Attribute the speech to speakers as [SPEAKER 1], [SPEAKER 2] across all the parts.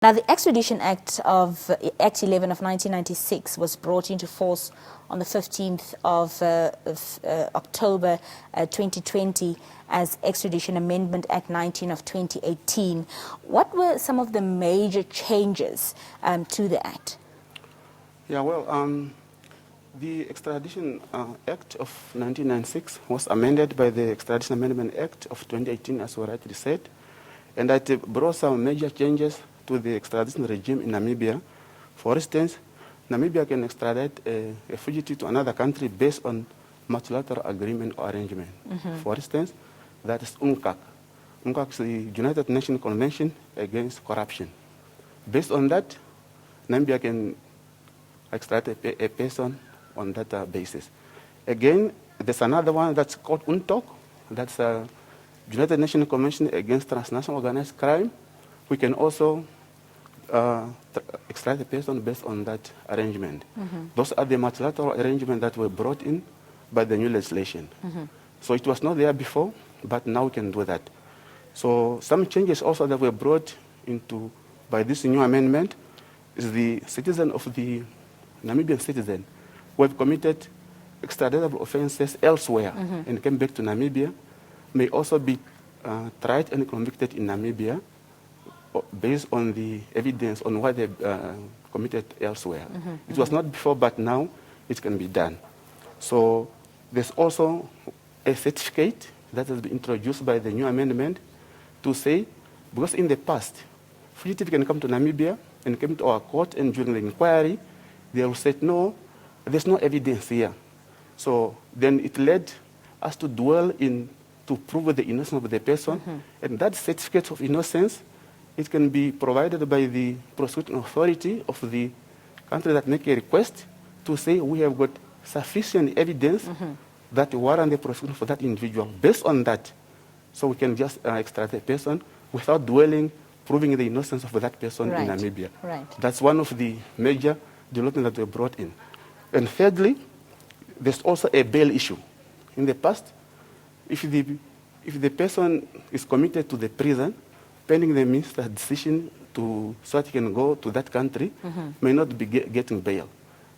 [SPEAKER 1] Now, the Extradition Act 11 of 1996 was brought into force on the 15th of October 2020 as Extradition Amendment Act 19 of 2018. What were some of the major changes to the Act?
[SPEAKER 2] Yeah, well, the Extradition Act of 1996 was amended by the Extradition Amendment Act of 2018, as we rightly said, and that brought some major changes to the extradition regime in Namibia. For instance, Namibia can extradite a fugitive to another country based on multilateral agreement or arrangement. For instance, that is UNCAC. UNCAC is the United Nations Convention Against Corruption. Based on that, Namibia can extradite a person on that basis. Again, there's another one that's called UNTOC. That's a United Nations Convention Against Transnational Organized Crime. We can also extradite a person based on that arrangement. Those are the multilateral arrangements that were brought in by the new legislation. So it was not there before, but now we can do that. So some changes also that were brought into by this new amendment is the citizen of the Namibian citizen who have committed extraditable offenses elsewhere and came back to Namibia may also be tried and convicted in Namibia based on the evidence on what they committed elsewhere. It was not before, but now it can be done. So there's also a certificate that has been introduced by the new amendment to say, because in the past, fugitive can come to Namibia and come to our court, and during the inquiry, they will say, no, there's no evidence here. So then it led us to dwell in to prove the innocence of the person, and that certificate of innocence, it can be provided by the prosecuting authority of the country that make a request to say we have got sufficient evidence that warrant the prosecution for that individual. Based on that, so we can just extradite a person without dwelling, proving the innocence of that person in Namibia. That's one of the major developments that were brought in. And thirdly, there's also a bail issue. In the past, if the person is committed to the prison, pending the minister's decision so that he can go to that country, may not be getting bail.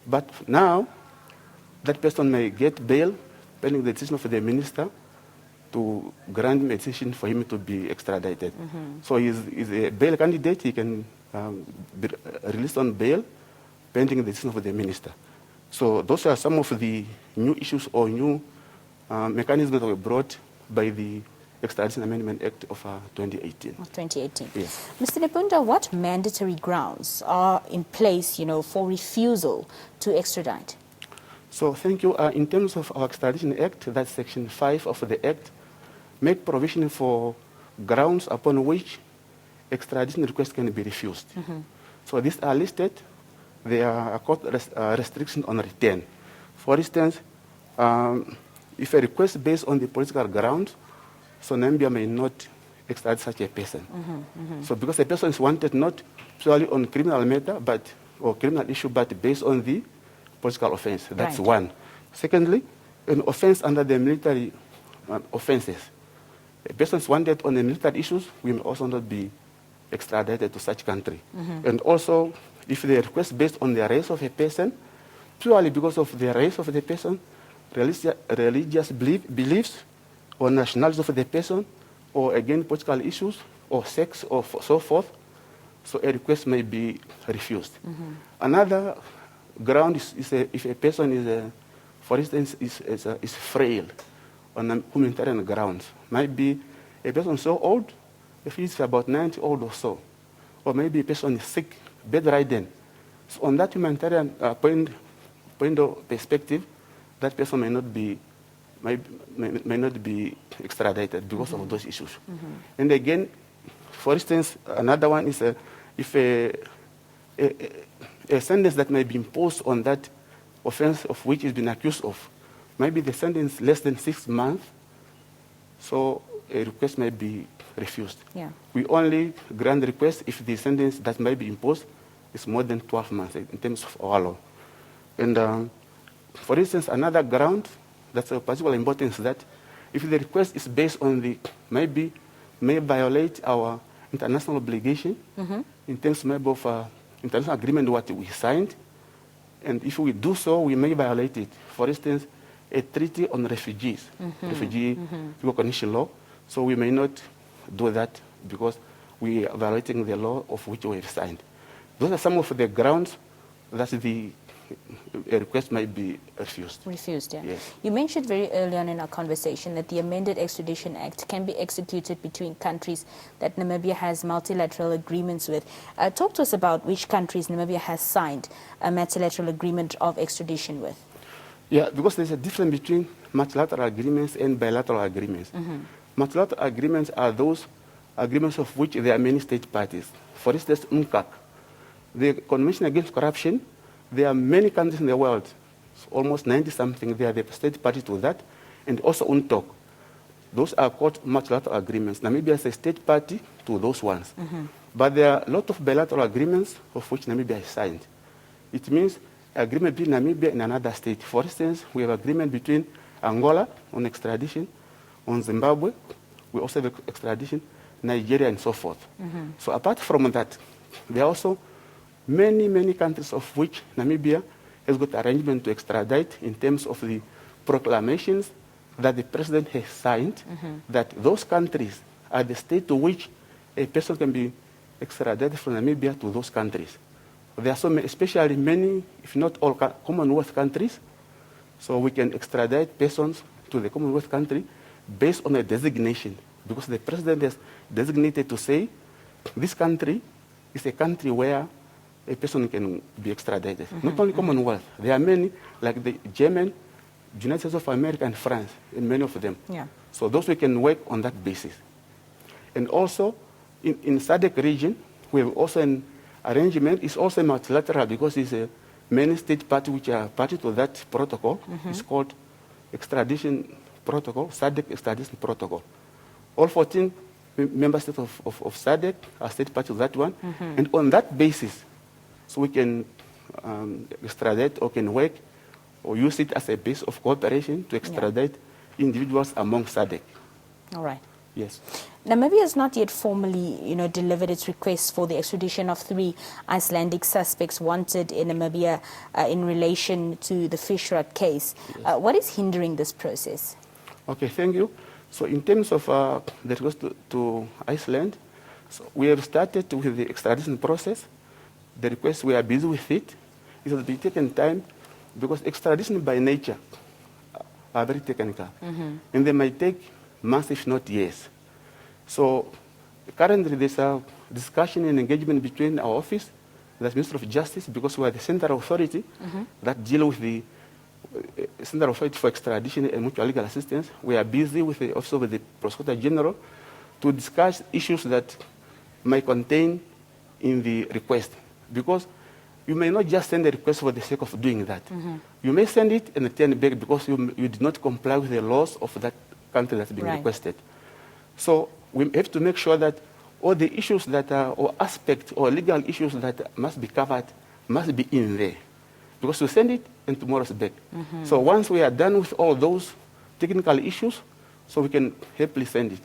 [SPEAKER 2] But now, that person may get bail pending the decision of the minister to grant a decision for him to be extradited. So he's a bail candidate. He can be released on bail pending the decision of the minister. So those are some of the new issues or new mechanisms that were brought by the Extradition Amendment Act of 2018.
[SPEAKER 1] Of 2018.
[SPEAKER 2] Yes.
[SPEAKER 1] Mr. Nepunda, what mandatory grounds are in place, for refusal to extradite?
[SPEAKER 2] So thank you. In terms of our Extradition Act, that's Section 5 of the Act, make provision for grounds upon which extradition requests can be refused. So these are listed. There are court restrictions on return. For instance, if a request based on the political grounds, so Namibia may not extradite such a person. So because a person is wanted not purely on criminal matter, or criminal issue, but based on the political offense. That's one. Secondly, an offense under the military offenses. A person is wanted on the military issues, we may also not be extradited to such country. And also, if the request based on the race of a person, purely because of the race of the person, religious beliefs, or nationality of the person, or again political issues, or sex, or so forth, so a request may be refused. Another ground is if a person is, for instance, is frail on humanitarian grounds. Might be a person so old, if he's about 90 old or so, or maybe a person is sick, bedridden. So on that humanitarian point of perspective, that person may not be extradited because of those issues. And again, for instance, another one is if a sentence that may be imposed on that offense of which is been accused of, maybe the sentence less than 6 months, so a request may be refused. We only grant requests if the sentence that may be imposed is more than 12 months in terms of our law. And for instance, another ground that's of particular importance is that if the request is based on may violate our international obligation in terms maybe of international agreement what we signed. And if we do so, we may violate it. For instance, a treaty on refugees, refugee recognition law. So we may not do that because we are violating the law of which we have signed. Those are some of the grounds that the request might be refused.
[SPEAKER 1] Refused, yeah.
[SPEAKER 2] Yes.
[SPEAKER 1] You mentioned very early on in our conversation that the amended Extradition Act can be executed between countries that Namibia has multilateral agreements with. Talk to us about which countries Namibia has signed a multilateral agreement of extradition with.
[SPEAKER 2] Yeah, because there's a difference between multilateral agreements and bilateral agreements. Multilateral agreements are those agreements of which there are many state parties. For instance, UNCAC, the Convention Against Corruption. There are many countries in the world, almost 90-something, they are the state party to that, and also UNTOC. Those are called multilateral agreements. Namibia is a state party to those ones. But there are a lot of bilateral agreements of which Namibia has signed. It means agreement between Namibia and another state. For instance, we have agreement between Angola on extradition, on Zimbabwe, we also have extradition, Nigeria, and so forth. So apart from that, there are also many countries of which Namibia has got arrangement to extradite in terms of the proclamations that the president has signed, that those countries are the state to which a person can be extradited from Namibia to those countries. There are so many, especially many, if not all, Commonwealth countries, so we can extradite persons to the Commonwealth country based on a designation, because the president has designated to say this country is a country where a person can be extradited. Not only Commonwealth, there are many, like the German, United States of America, and France, and many of them.
[SPEAKER 1] Yeah.
[SPEAKER 2] So those we can work on that basis. And also, in SADC region, we have also an arrangement. It's also multilateral because it's a many state parties which are party to that protocol. It's called Extradition Protocol, SADC Extradition Protocol. All 14 member states of SADC are state party to that one. And on that basis, so we can extradite or can work or use it as a base of cooperation to extradite individuals among SADC.
[SPEAKER 1] All right.
[SPEAKER 2] Yes.
[SPEAKER 1] Namibia has not yet formally, delivered its request for the extradition of 3 Icelandic suspects wanted in Namibia in relation to the Fishrot case.
[SPEAKER 2] Yes.
[SPEAKER 1] What is hindering this process?
[SPEAKER 2] Okay, thank you. So in terms of the request to Iceland, so we have started with the extradition process. The request, we are busy with it. It has been taken time because extradition by nature are very technical. And they might take months, if not years. So currently there's a discussion and engagement between our office, the Ministry of Justice, because we are the central authority that deal with the Central Authority for Extradition and Mutual Legal Assistance. We are busy with the Office of the Prosecutor General to discuss issues that might contain in the request. Because you may not just send a request for the sake of doing that. You may send it and return back because you did not comply with the laws of that country that's being requested. So we have to make sure that all the issues that are, or aspects or legal issues that must be covered must be in there. Because we send it and tomorrow's back. So once we are done with all those technical issues, so we can happily send it.